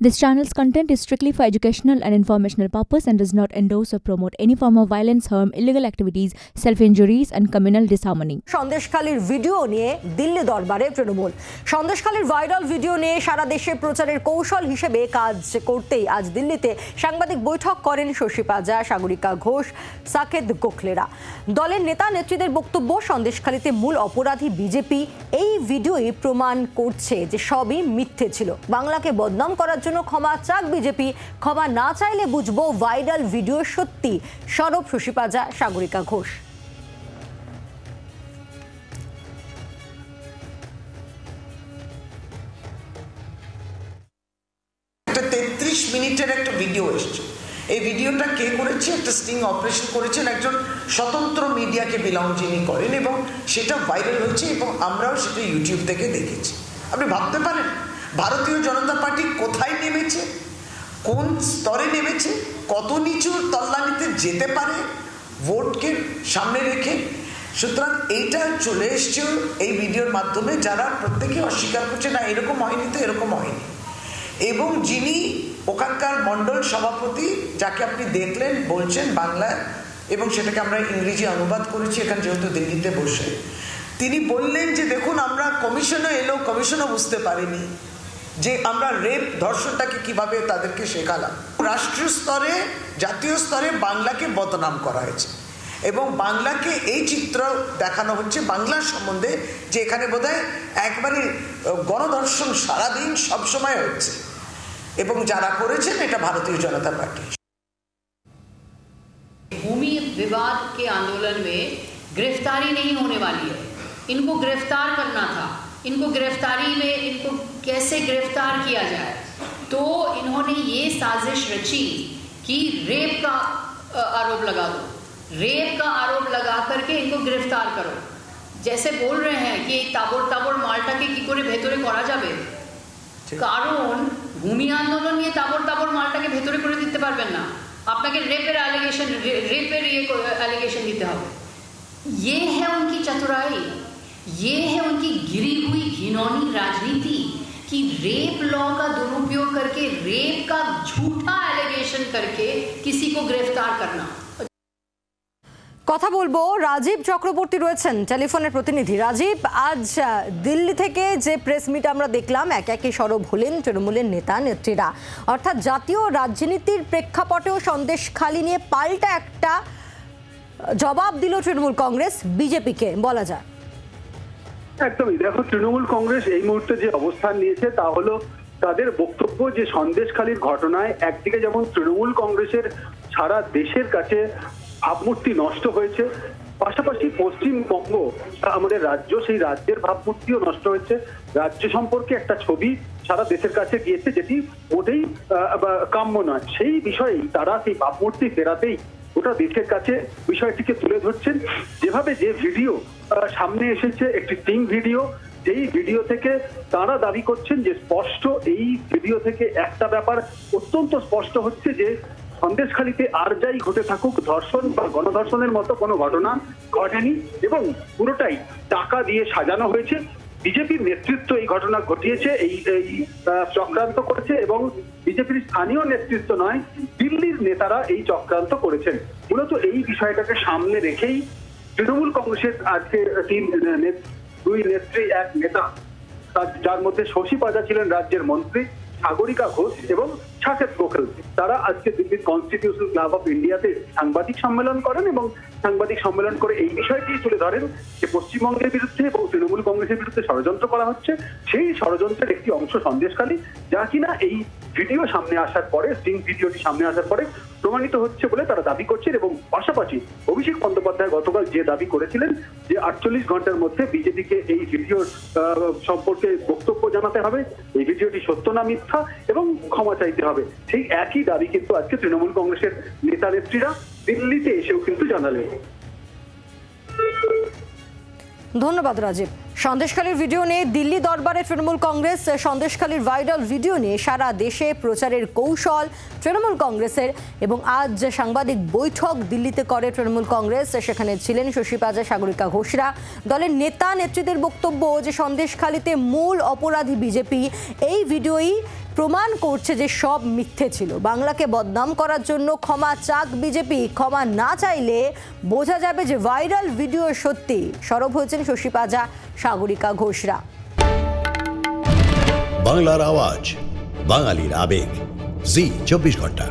This channel's content is strictly for educational and informational purpose and does not endorse or promote any form of violence, harm, illegal activities, self-injuries and communal disharmony. সন্দেশখালীর video নিয়ে দিল্লি দরবারে তৃণমূল। সন্দেশখালীর viral video নিয়ে সারা দেশে প্রচারের কৌশল হিসেবে কাজ করতেই আজ দিল্লিতে সাংবাদিক বৈঠক করেন শশী পাজা, সাগরিকা ঘোষ, সাকেত গোখলেরা। দলের নেতা নেত্রীদের বক্তব্য, সন্দেশখালীতে মূল অপরাধী বিজেপি। এই ভিডিওই প্রমাণ করছে যে সবই মিথ্যে ছিল। বাংলাকে বদনাম করার জন্য ক্ষমা চাক বিজেপি, ক্ষমা না চাইলে বুঝবো ভাইরাল ভিডিও সত্যি। সরব শশী পাজা, সাগরিকা ঘোষ। একটা 33 মিনিটের একটা ভিডিও এসছে। এই ভিডিওটা কে করেছে? একটা স্টিং অপারেশন করেছেন একজন স্বতন্ত্র মিডিয়াকে বিলং যিনি করেন, এবং সেটা ভাইরাল হয়েছে এবং আমরাও সেটা ইউটিউব থেকে দেখেছি। আপনি ভাবতে পারেন ভারতীয় জনতা পার্টি কোথায় নেমেছে, কোন স্তরে নেমেছে, কত নিচু তল্লানিতে যেতে পারে ভোটকে সামনে রেখে। সুতরাং এইটা চলে এসছে এই ভিডিওর মাধ্যমে, যারা প্রত্যেকে অস্বীকার করছে না এরকম হয়নি, তো এরকম হয়নি। এবং যিনি ওখানকার মণ্ডল সভাপতি, যাকে আপনি দেখলেন বলছেন বাংলায়, এবং সেটাকে আমরা ইংরেজি অনুবাদ করেছি এখানে যেহেতু দিল্লিতে বসে, তিনি বললেন যে দেখুন আমরা কমিশনে এলো, কমিশনও বুঝতে পারিনি যে আমরা রেপ ধর্ষণটাকে কিভাবে তাদেরকে শেখালাম। রাষ্ট্রীয় স্তরে, জাতীয় স্তরে বাংলাকে বদনাম করা হয়েছে এবং বাংলাকে এই চিত্র দেখানো হচ্ছে বাংলার সম্বন্ধে যে এখানে বোধহয় একবারে গণধর্ষণ সারাদিন সবসময় হচ্ছে, এবং যারা করেছেন এটা ভারতীয় জনতা পার্টি। भूमि विवाद के आंदोलन में गिरफ्तारी नहीं होने वाली है, इनको गिरफ्तार करना था। इनको गिरफ्तारी में इनको कैसे गिरफ्तार किया जाए, तो इन्होंने ये साजिश रची कि रेप का आरोप लगा दो, रेप का आरोप लगा करके इनको गिरफ्तार करो। जैसे बोल रहे हैं कि ताबड़ ताबड़ मालटाके की करे भेतरे करा जाबे, কারণ ভূমি আন্দোলন নিয়ে তাবড় তাবড় মালটাকে ভেতরে করে দিতে পারবেন না, আপনাকে রেপের एलिगेशन দিতে হবে। ये है उनकी चतुराई, ये है उनकी गिरी हुई घिनौनी राजनीति कि रेप लॉ का दुरुपयोग करके, रेप का झूठा एलिगेशन करके किसी को गिरफ्तार करना। কথা বলবো, রাজীব চক্রবর্তী রয়েছেন টেলিফোনের প্রতিনিধি। রাজীব, আজ দিল্লি থেকে যে প্রেস মিট আমরা দেখলাম, একে একে সরব হলেন তৃণমূলের নেতা নেত্রীরা। অর্থাৎ জাতীয় রাজনীতির প্রেক্ষাপটেও সন্দেশখালী নিয়ে পাল্টা একটা জবাব দিল তৃণমূল কংগ্রেস বিজেপিকে, বলা যায়। একদমই, দেখো তৃণমূল কংগ্রেস এই মুহূর্তে যে অবস্থান নিয়েছে তা হলো তাদের বক্তব্য যে সন্দেশখালীর ঘটনায় একদিকে যেমন তৃণমূল কংগ্রেসের সারা দেশের কাছে ভাবমূর্তি নষ্ট হয়েছে, পাশাপাশি পশ্চিমবঙ্গ আমাদের রাজ্য, সেই রাজ্যের ভাবমূর্তিও নষ্ট হয়েছে। রাজ্য সম্পর্কে একটা ছবি সারা দেশের কাছে গিয়েছে যেটি মোটেই কাম্য নয়। সেই বিষয়েই তারা সেই ভাবমূর্তি ফেরাতেই গোটা দেশের কাছে বিষয়টিকে তুলে ধরছেন। যেভাবে যে ভিডিও সামনে এসেছে, একটি স্টিং ভিডিও, যেই ভিডিও থেকে তারা দাবি করছেন যে স্পষ্ট, এই ভিডিও থেকে একটা ব্যাপার অত্যন্ত স্পষ্ট হচ্ছে যে সন্দেশখালীতে আর যাই ঘটে থাকুক, ধর্ষণ বা গণধর্ষণের মতো কোনো ঘটনা ঘটেনি এবং পুরোটাই টাকা দিয়ে সাজানো হয়েছে। বিজেপির নেতৃত্ব এই ঘটনা ঘটিয়েছে, এই চক্রান্ত করেছে, এবং বিজেপির স্থানীয় নেতৃত্ব নয়, দিল্লির নেতারা এই চক্রান্ত করেছেন। মূলত এই বিষয়টাকে সামনে রেখেই তৃণমূল কংগ্রেসের আজকে দুই নেত্রী, এক নেতা, যার মধ্যে শশী পাজা ছিলেন রাজ্যের মন্ত্রী, সাগরিকা ঘোষ এবং সাকেত গোখল, তারা আজকে দিল্লির কনস্টিটিউশন ক্লাব অফ ইন্ডিয়াতে সাংবাদিক সম্মেলন করেন এবং সাংবাদিক সম্মেলন করে এই বিষয়টি তুলে ধরেন যে পশ্চিমবঙ্গের বিরুদ্ধে এবং তৃণমূল কংগ্রেসের বিরুদ্ধে ষড়যন্ত্র করা হচ্ছে। সেই ষড়যন্ত্রের একটি অংশ সন্দেশখালী, যা কিনা এই ভিডিও সামনে আসার পরে, স্টিং ভিডিওটি সামনে আসার পরে প্রমাণিত হচ্ছে বলে তারা দাবি করছেন। এবং পাশাপাশি অভিষেক বন্দ্যোপাধ্যায় গতকাল যে দাবি করেছিলেন যে 48 ঘন্টার মধ্যে বিজেপিকে এই ভিডিওর সম্পর্কে বক্তব্য জানাতে হবে, এই ভিডিওটি সত্য না মিথ্যা, এবং ক্ষমা চাইতে হবে, সেই একই দাবি কিন্তু আজকে তৃণমূল কংগ্রেসের নেতা নেত্রীরা দিল্লিতে এসেও কিন্তু জানালেন। ধন্যবাদ রাজীব। সন্দেশখালীর ভিডিও নিয়ে দিল্লি দরবারে তৃণমূল কংগ্রেস, সন্দেশখালীর ভাইরাল ভিডিও নিয়ে সারা দেশে প্রচারের কৌশল তৃণমূল কংগ্রেসের। এবং আজ সাংবাদিক বৈঠক দিল্লিতে করে তৃণমূল কংগ্রেস, সেখানে ছিলেন শশী পাজা, সাগরিকা ঘোষরা। দলের নেতা নেত্রীদের বক্তব্য যে সন্দেশখালীতে মূল অপরাধী বিজেপি। এই ভিডিওই প্রমাণ করছে যে সব মিথ্যে ছিল। বাংলাকে বদনাম করার জন্য ক্ষমা চাক বিজেপি, ক্ষমা না চাইলে বোঝা যাবে যে ভাইরাল ভিডিও সত্যি। সরব হয়েছেন শশী পাজা, সাগরিকা ঘোষরা। বাংলার আওয়াজ, বাঙালির আবেগ, জি 24 ঘন্টা।